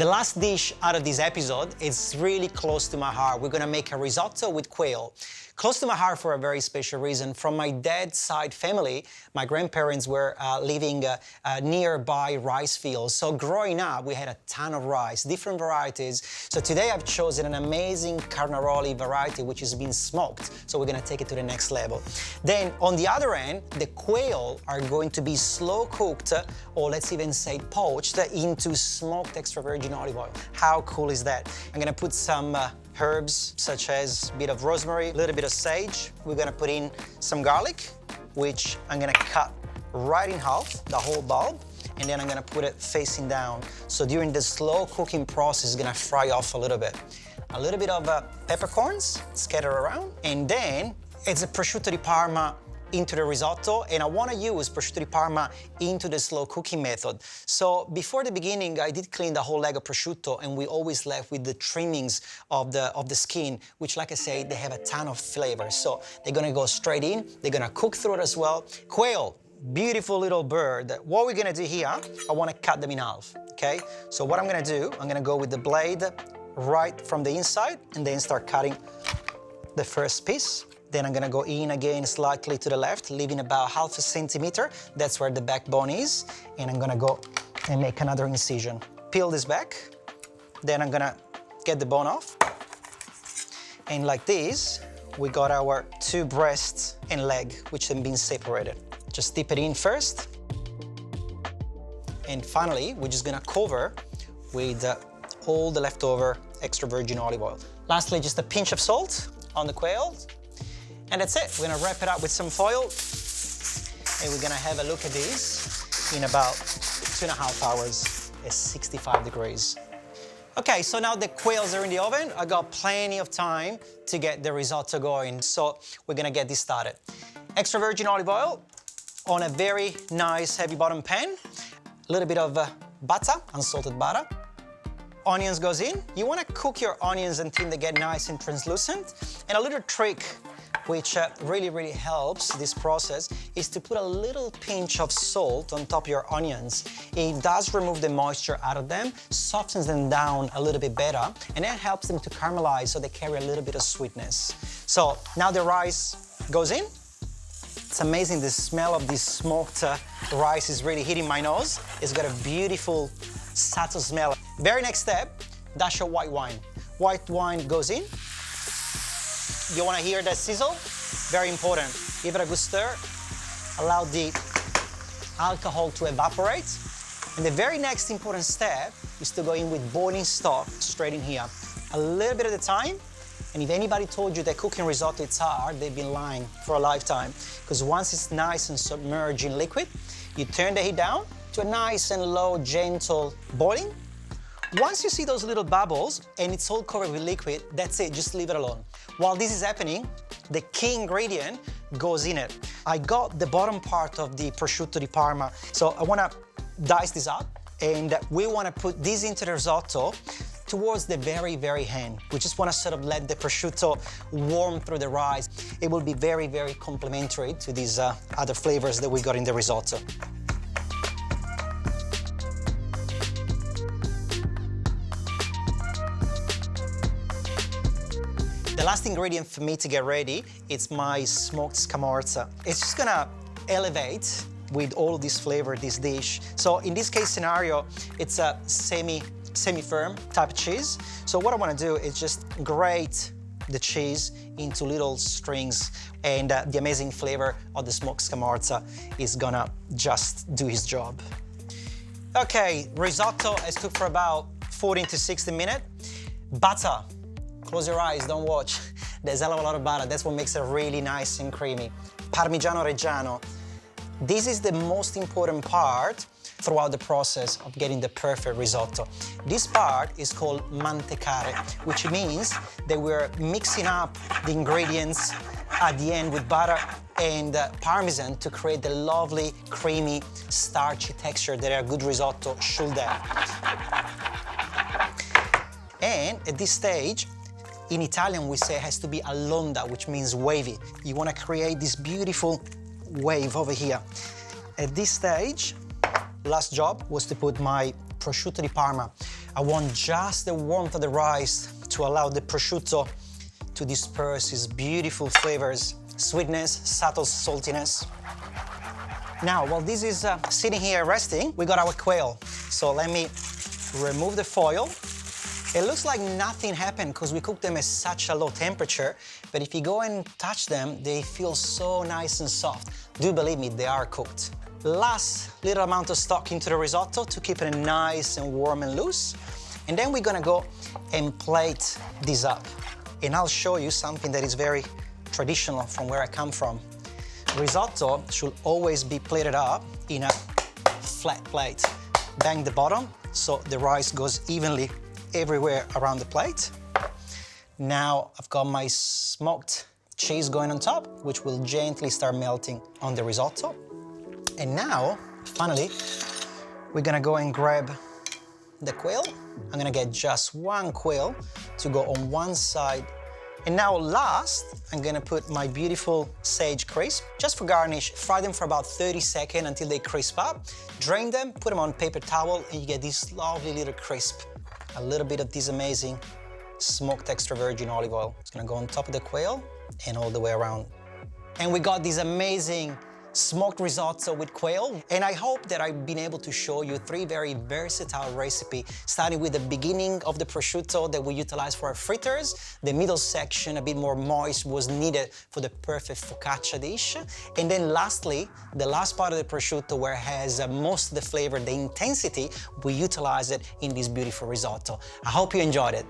The last dish out of this episode is really close to my heart. We're gonna make a risotto with quail. Close to my heart for a very special reason. From my dad's side family, my grandparents were living nearby rice fields. So growing up, we had a ton of rice, different varieties. So today I've chosen an amazing carnaroli variety, which has been smoked. So we're gonna take it to the next level. Then on the other end, the quail are going to be slow cooked, or let's even say poached, into smoked extra virgin olive oil. How cool is that? I'm gonna put some herbs such as a bit of rosemary, a little bit of sage. We're gonna put in some garlic, which I'm gonna cut right in half, the whole bulb, and then I'm gonna put it facing down. So during the slow cooking process, it's gonna fry off a little bit. A little bit of peppercorns scattered around, and then it's a prosciutto di Parma into the risotto, and I want to use prosciutto di Parma into the slow cooking method. So before the beginning, I did clean the whole leg of prosciutto, and we always left with the trimmings of the skin, which, like I say, they have a ton of flavor. So they're gonna go straight in, they're gonna cook through it as well. Quail, beautiful little bird. What we're gonna do here, I wanna cut them in half, okay? So what I'm gonna do, I'm gonna go with the blade right from the inside, and then start cutting the first piece. Then I'm gonna go in again slightly to the left, leaving about half a centimeter. That's where the backbone is. And I'm gonna go and make another incision. Peel this back. Then I'm gonna get the bone off. And like this, we got our two breasts and leg, which have been separated. Just dip it in first. And finally, we're just gonna cover with all the leftover extra virgin olive oil. Lastly, just a pinch of salt on the quail. And that's it. We're gonna wrap it up with some foil, and we're gonna have a look at these in about 2.5 hours at 65 degrees. Okay, so now the quails are in the oven. I got plenty of time to get the risotto going, so we're gonna get this started. Extra virgin olive oil on a very nice heavy bottom pan. A little bit of butter, unsalted butter. Onions goes in. You wanna cook your onions until they get nice and translucent. And a little trick which really helps this process is to put a little pinch of salt on top of your onions. It does remove the moisture out of them, softens them down a little bit better, and that helps them to caramelize so they carry a little bit of sweetness. So now the rice goes in. It's amazing, the smell of this smoked rice is really hitting my nose. It's got a beautiful, subtle smell. Very next step, dash of white wine. White wine goes in. You wanna hear that sizzle? Very important. Give it a good stir. Allow the alcohol to evaporate. And the very next important step is to go in with boiling stock straight in here. A little bit at a time. And if anybody told you that cooking risotto is hard, they've been lying for a lifetime. Because once it's nice and submerged in liquid, you turn the heat down to a nice and low, gentle boiling. Once you see those little bubbles and it's all covered with liquid, that's it, just leave it alone. While this is happening, the key ingredient goes in it. I got the bottom part of the prosciutto di Parma, so I wanna dice this up, and we wanna put this into the risotto towards the very end. We just wanna sort of let the prosciutto warm through the rice. It will be very complementary to these other flavors that we got in the risotto. The last ingredient for me to get ready is my smoked scamorza. It's just gonna elevate with all of this flavor, this dish. So in this case scenario, it's a semi-firm type of cheese. So what I wanna do is just grate the cheese into little strings, and the amazing flavor of the smoked scamorza is gonna just do his job. Okay, risotto is cooked for about 40 to 60 minutes. Butter. Close your eyes, don't watch. There's a lot of butter. That's what makes it really nice and creamy. Parmigiano Reggiano. This is the most important part throughout the process of getting the perfect risotto. This part is called mantecare, which means that we're mixing up the ingredients at the end with butter and Parmesan to create the lovely, creamy, starchy texture that a good risotto should have. And at this stage, in Italian, we say it has to be all'onda, which means wavy. You want to create this beautiful wave over here. At this stage, last job was to put my prosciutto di Parma. I want just the warmth of the rice to allow the prosciutto to disperse its beautiful flavors, sweetness, subtle saltiness. Now, while this is sitting here resting, we got our quail. So let me remove the foil. It looks like nothing happened because we cooked them at such a low temperature, but if you go and touch them, they feel so nice and soft. Do believe me, they are cooked. Last little amount of stock into the risotto to keep it nice and warm and loose. And then we're gonna go and plate this up. And I'll show you something that is very traditional from where I come from. Risotto should always be plated up in a flat plate. Bang the bottom so the rice goes evenly everywhere around the plate. Now I've got my smoked cheese going on top, which will gently start melting on the risotto. And now, finally, we're gonna go and grab the quail. I'm gonna get just one quail to go on one side. And now last, I'm gonna put my beautiful sage crisp. Just for garnish, fry them for about 30 seconds until they crisp up. Drain them, put them on paper towel, and you get this lovely little crisp. A little bit of this amazing smoked extra virgin olive oil. It's gonna go on top of the quail and all the way around. And we got this amazing smoked risotto with quail. And I hope that I've been able to show you 3 very versatile recipes, starting with the beginning of the prosciutto that we utilize for our fritters. The middle section, a bit more moist, was needed for the perfect focaccia dish. And then lastly, the last part of the prosciutto where it has most of the flavor, the intensity, we utilize it in this beautiful risotto. I hope you enjoyed it.